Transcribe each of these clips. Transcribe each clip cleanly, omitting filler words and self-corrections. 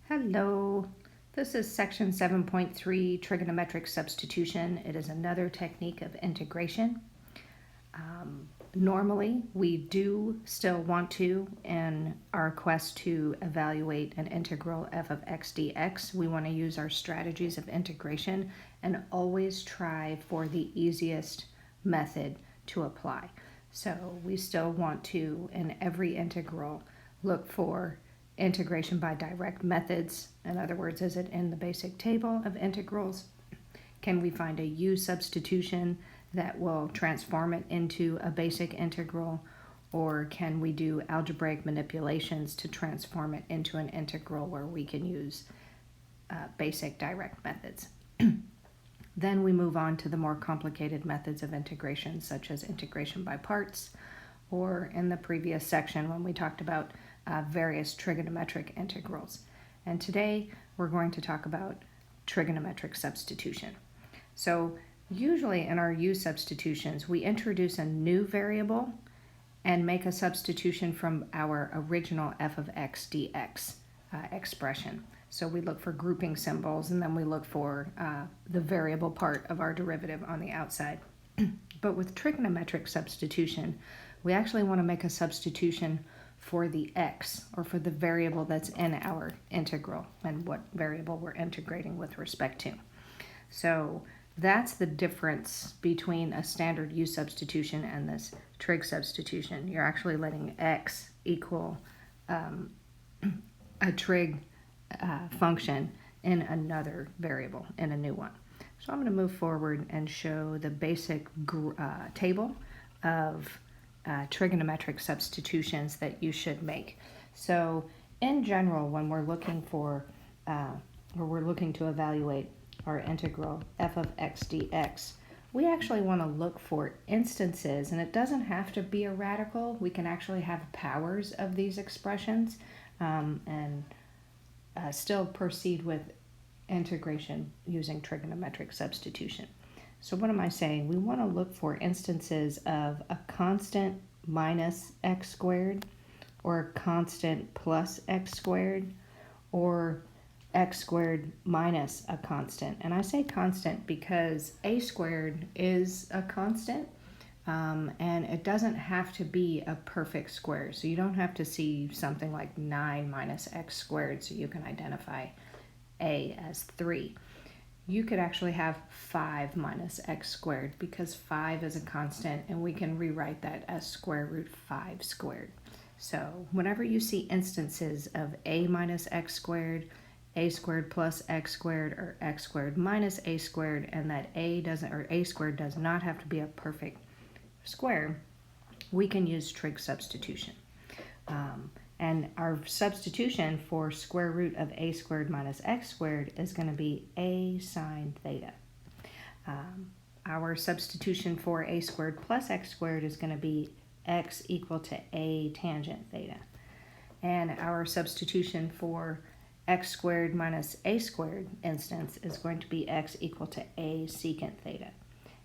Hello, this is section 7.3 Trigonometric Substitution. It is another technique of integration. Normally, we do still want to, in our quest to evaluate an integral f of x dx, we want to use our strategies of integration and always try for the easiest method to apply. So we still want to, in every integral, look for integration by direct methods. In other words, is it in the basic table of integrals? Can we find a u substitution that will transform it into a basic integral? Or can we do algebraic manipulations to transform it into an integral where we can use basic direct methods? Then we move on to the more complicated methods of integration, such as integration by parts, or in the previous section when we talked about various trigonometric integrals. And today we're going to talk about trigonometric substitution. So usually in our u substitutions, we introduce a new variable and make a substitution from our original f of x dx expression. So we look for grouping symbols, and then we look for the variable part of our derivative on the outside. But with trigonometric substitution, we actually want to make a substitution for the x, or for the variable that's in our integral, and what variable we're integrating with respect to. So that's the difference between a standard u substitution and this trig substitution. You're actually letting x equal a trig function in another variable, in a new one. So I'm going to move forward and show the basic table of trigonometric substitutions that you should make. So in general, when we're looking for, to evaluate our integral f of x dx, we actually want to look for instances, and it doesn't have to be a radical. We can actually have powers of these expressions and still proceed with integration using trigonometric substitution. So what am I saying? We want to look for instances of a constant minus x squared, or a constant plus x squared, or x squared minus a constant. And I say constant because a squared is a constant, and it doesn't have to be a perfect square. So you don't have to see something like 9 minus x squared so you can identify a as 3. You could actually have 5 minus x squared, because 5 is a constant, and we can rewrite that as square root 5 squared. So whenever you see instances of a minus x squared, a squared plus x squared, or x squared minus a squared, and that a squared does not have to be a perfect square, we can use trig substitution. And our substitution for square root of a squared minus x squared is going to be a sine theta. Our substitution for a squared plus x squared is going to be x equal to a tangent theta. And our substitution for x squared minus a squared instance is going to be x equal to a secant theta.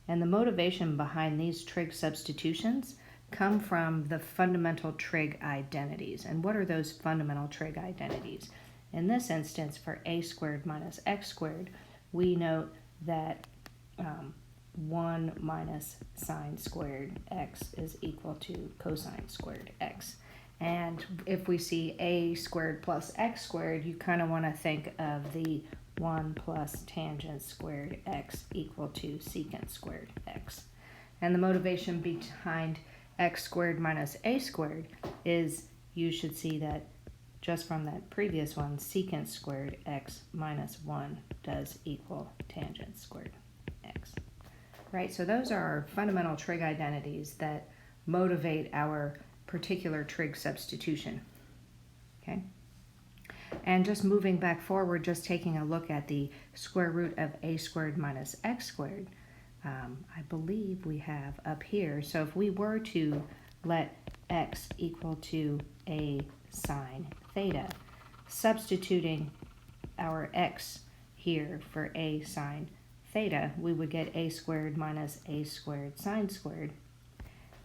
And the motivation behind these trig substitutions come from the fundamental trig identities. And what are those fundamental trig identities? In this instance, for a squared minus x squared, we note that 1 minus sine squared x is equal to cosine squared x. And if we see a squared plus x squared, you kind of want to think of the 1 plus tangent squared x equal to secant squared x. And the motivation behind x squared minus a squared is, you should see that just from that previous one, secant squared x minus 1 does equal tangent squared x. Right, so those are our fundamental trig identities that motivate our particular trig substitution. Okay? And just moving back forward, just taking a look at the square root of a squared minus x squared, I believe we have up here. So if we were to let x equal to a sine theta, substituting our x here for a sine theta, we would get a squared minus a squared sine squared.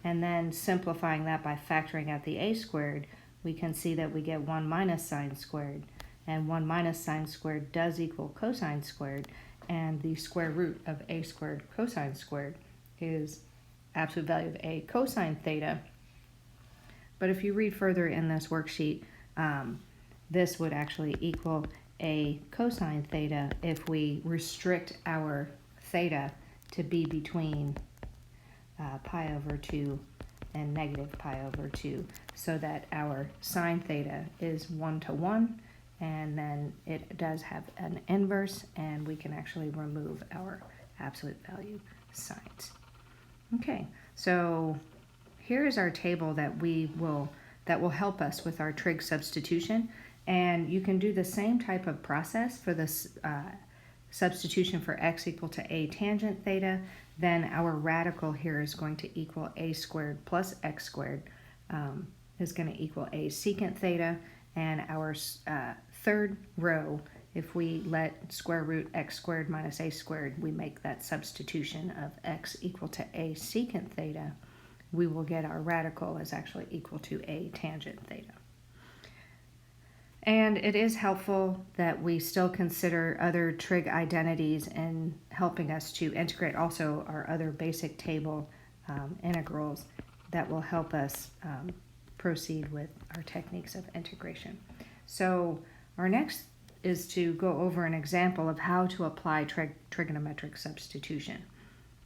And then simplifying that by factoring out the a squared, we can see that we get 1 minus sine squared and 1 minus sine squared does equal cosine squared, and the square root of a squared cosine squared is absolute value of a cosine theta. But if you read further in this worksheet, this would actually equal a cosine theta if we restrict our theta to be between pi over 2 and negative pi over 2, so that our sine theta is 1 to 1, and then it does have an inverse, and we can actually remove our absolute value signs. Okay, so here is our table that will help us with our trig substitution, and you can do the same type of process for this substitution for x equal to a tangent theta. Then our radical here is going to equal a squared plus x squared is going to equal a secant theta, and our third row, if we let square root x squared minus a squared, we make that substitution of x equal to a secant theta, we will get our radical is actually equal to a tangent theta. And it is helpful that we still consider other trig identities in helping us to integrate also our other basic table integrals that will help us proceed with our techniques of integration. So our next is to go over an example of how to apply trigonometric substitution.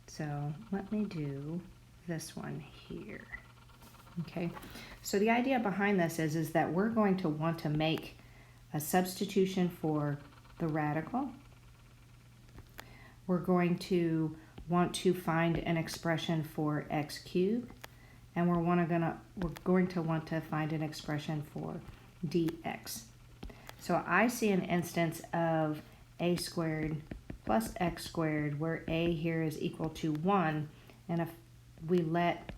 So let me do this one here. Okay, so the idea behind this is that we're going to want to make a substitution for the radical. We're going to want to find an expression for x cubed, and we're going to want to find an expression for dx. So I see an instance of a squared plus x squared where a here is equal to 1, and if we let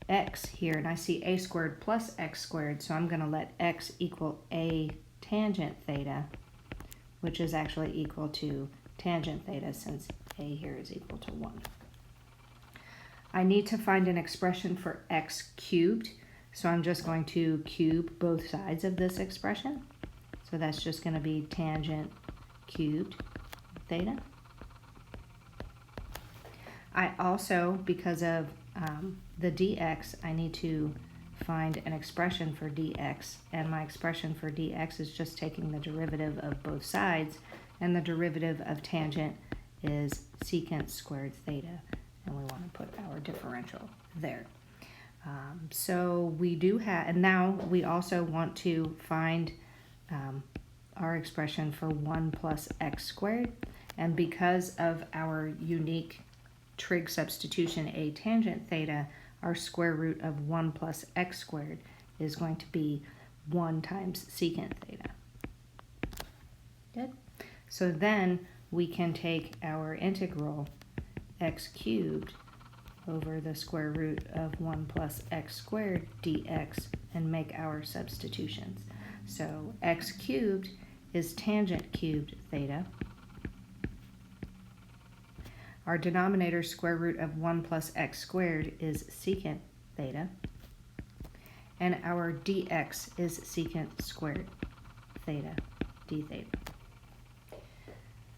x here, and I see a squared plus x squared, so I'm going to let x equal a tangent theta, which is actually equal to tangent theta since a here is equal to 1. I need to find an expression for x cubed, so I'm just going to cube both sides of this expression. So that's just going to be tangent cubed theta. I also, because of the dx, I need to find an expression for dx, and my expression for dx is just taking the derivative of both sides, and the derivative of tangent is secant squared theta, and we want to put our differential there. So we do have, and now we also want to find our expression for 1 plus x squared, and because of our unique trig substitution a tangent theta, our square root of 1 plus x squared is going to be 1 times secant theta. Good. So then we can take our integral x cubed over the square root of 1 plus x squared dx and make our substitutions. So x cubed is tangent cubed theta. Our denominator square root of 1 plus x squared is secant theta. And our dx is secant squared theta, d theta.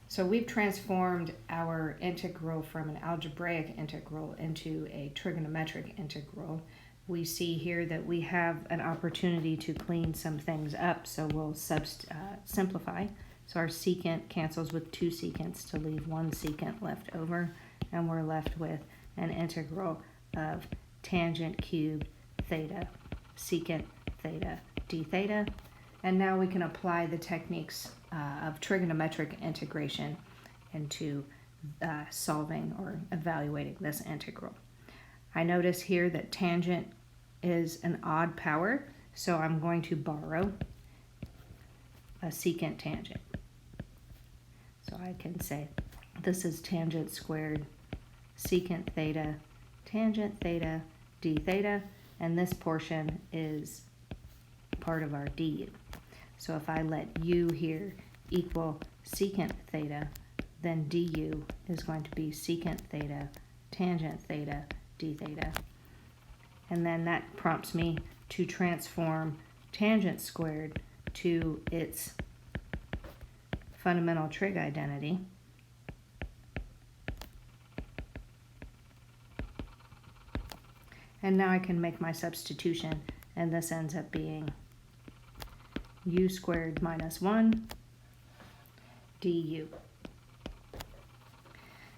So we've transformed our integral from an algebraic integral into a trigonometric integral. We see here that we have an opportunity to clean some things up, so we'll simplify. So our secant cancels with 2 secants to leave 1 secant left over, and we're left with an integral of tangent cubed theta, secant theta, d theta. And now we can apply the techniques of trigonometric integration into solving or evaluating this integral. I notice here that tangent is an odd power, so I'm going to borrow a secant tangent. So I can say this is tangent squared secant theta, tangent theta, d theta, and this portion is part of our du. So if I let u here equal secant theta, then du is going to be secant theta, tangent theta, d theta. And then that prompts me to transform tangent squared to its fundamental trig identity. And now I can make my substitution, and this ends up being u squared minus 1 du.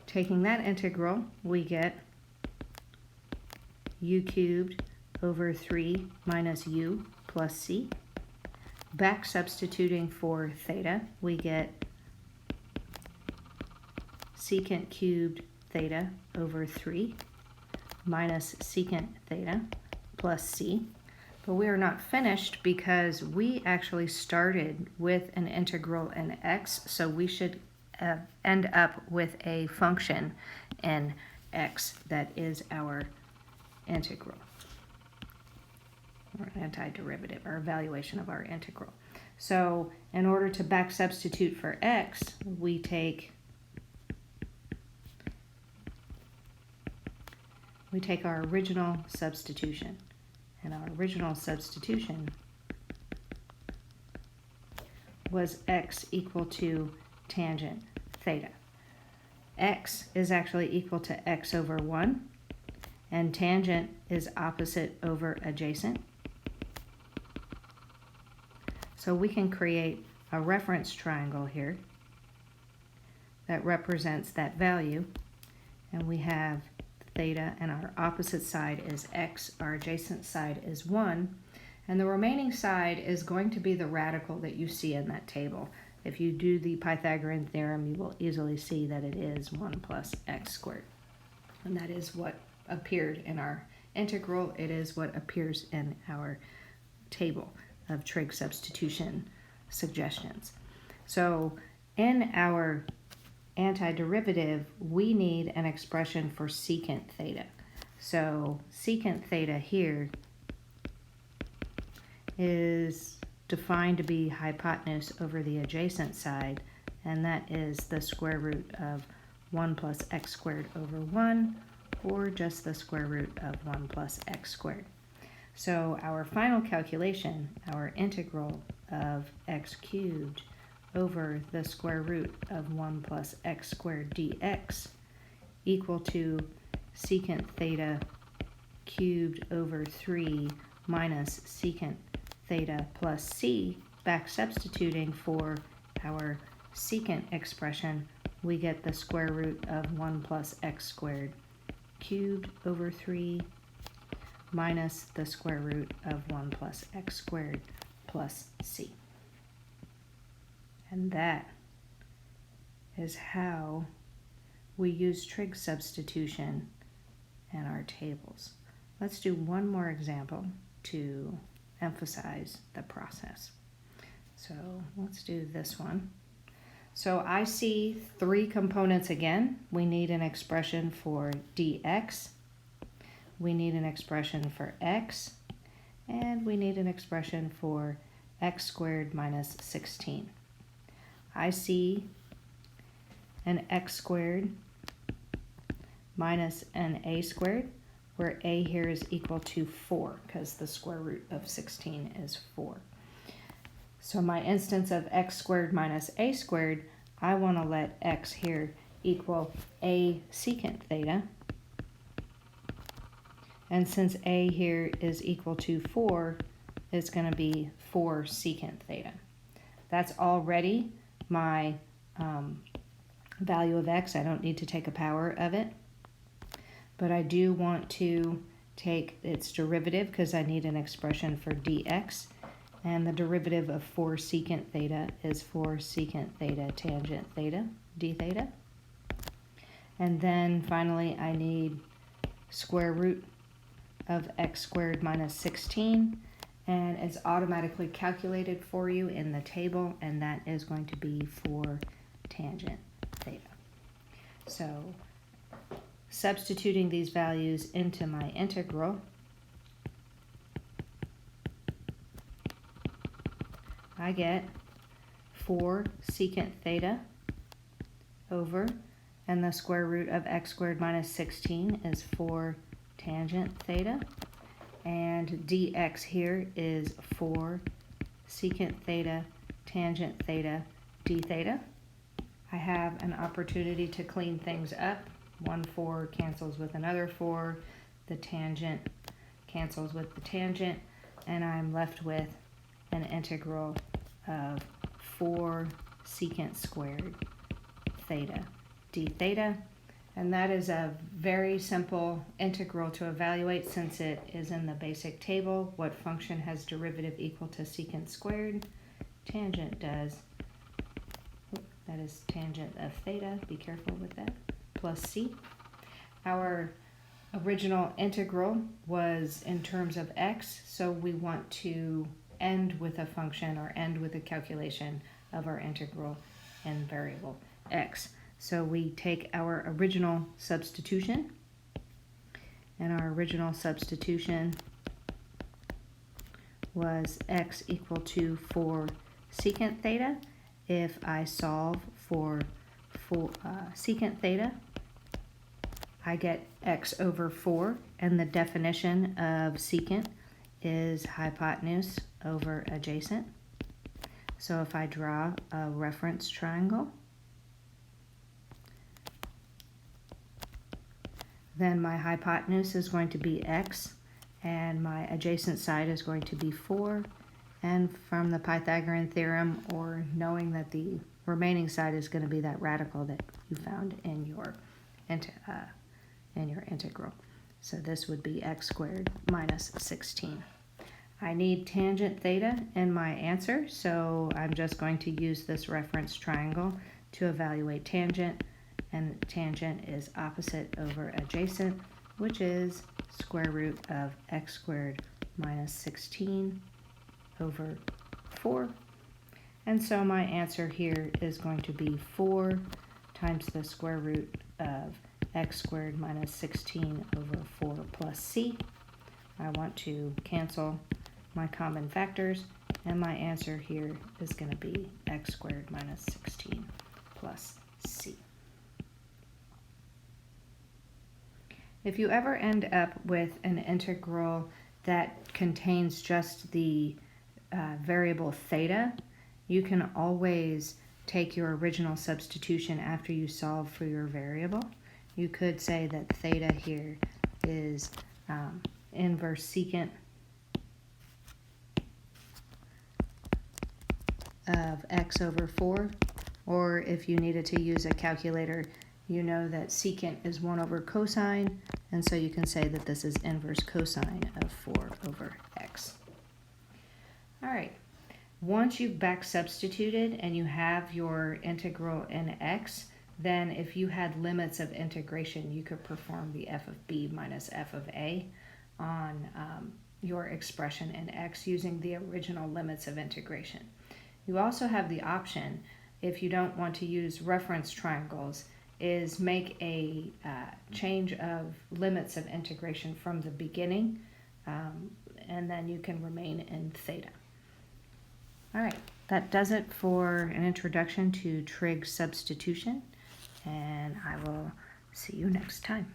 Taking that integral, we get u cubed over 3 minus u plus c. Back substituting for theta, we get secant cubed theta over 3 minus secant theta plus c. But we are not finished because we actually started with an integral in x, so we should end up with a function in x that is our integral, or antiderivative, our evaluation of our integral. So in order to back substitute for x, we take our original substitution. And our original substitution was x equal to tangent theta. X is actually equal to x over 1, and tangent is opposite over adjacent. So we can create a reference triangle here that represents that value, and we have theta, and our opposite side is x, our adjacent side is 1, and the remaining side is going to be the radical that you see in that table. If you do the Pythagorean theorem, you will easily see that it is 1 plus x squared. And that is what appeared in our integral. It is what appears in our table of trig substitution suggestions. So in our antiderivative, we need an expression for secant theta. So secant theta here is defined to be hypotenuse over the adjacent side, and that is the square root of 1 plus x squared over 1, or just the square root of 1 plus x squared. So our final calculation, our integral of x cubed over the square root of 1 plus x squared dx equal to secant theta cubed over 3 minus secant theta plus c. Back substituting for our secant expression, we get the square root of 1 plus x squared cubed over 3 minus the square root of 1 plus x squared plus c. And that is how we use trig substitution in our tables. Let's do one more example to emphasize the process. So let's do this one. So I see 3 components again. We need an expression for dx, we need an expression for x, and we need an expression for x squared minus 16. I see an x squared minus an a squared, where a here is equal to 4, because the square root of 16 is 4. So my instance of x squared minus a squared, I want to let x here equal a secant theta. And since a here is equal to 4, it's going to be 4 secant theta. That's already my value of x. I don't need to take a power of it. But I do want to take its derivative because I need an expression for dx. And the derivative of 4 secant theta is 4 secant theta tangent theta, d theta. And then finally I need square root of x squared minus 16. And it's automatically calculated for you in the table, and that is going to be 4 tangent theta. So substituting these values into my integral, I get 4 secant theta over, and the square root of x squared minus 16 is 4 tangent theta, and dx here is 4 secant theta, tangent theta, d theta. I have an opportunity to clean things up. One 4 cancels with another 4. The tangent cancels with the tangent, and I'm left with an integral of 4 secant squared theta d theta. And that is a very simple integral to evaluate since it is in the basic table. What function has derivative equal to secant squared? Tangent does. That is tangent of theta, be careful with that, plus c. Our original integral was in terms of x, so we want to end with a function or end with a calculation of our integral in variable x. So we take our original substitution, and our original substitution was x equal to 4 secant theta. If I solve for secant theta, I get x over 4, and the definition of secant is hypotenuse over adjacent. So if I draw a reference triangle, then my hypotenuse is going to be x, and my adjacent side is going to be 4. And from the Pythagorean theorem, or knowing that the remaining side is going to be that radical that you found in your integral. So this would be x squared minus 16. I need tangent theta in my answer, so I'm just going to use this reference triangle to evaluate tangent. And tangent is opposite over adjacent, which is square root of x squared minus 16 over 4. And so my answer here is going to be 4 times the square root of x squared minus 16 over 4 plus c. I want to cancel my common factors, and my answer here is going to be x squared minus 16 plus c. If you ever end up with an integral that contains just the variable theta, you can always take your original substitution after you solve for your variable. You could say that theta here is inverse secant of x over 4, or if you needed to use a calculator, you know that secant is 1 over cosine, and so you can say that this is inverse cosine of 4 over x. All right, once you've back substituted and you have your integral in x, then if you had limits of integration, you could perform the f of b minus f of a on your expression in x using the original limits of integration. You also have the option, if you don't want to use reference triangles, is make a change of limits of integration from the beginning, and then you can remain in theta. All right, that does it for an introduction to trig substitution, and I will see you next time.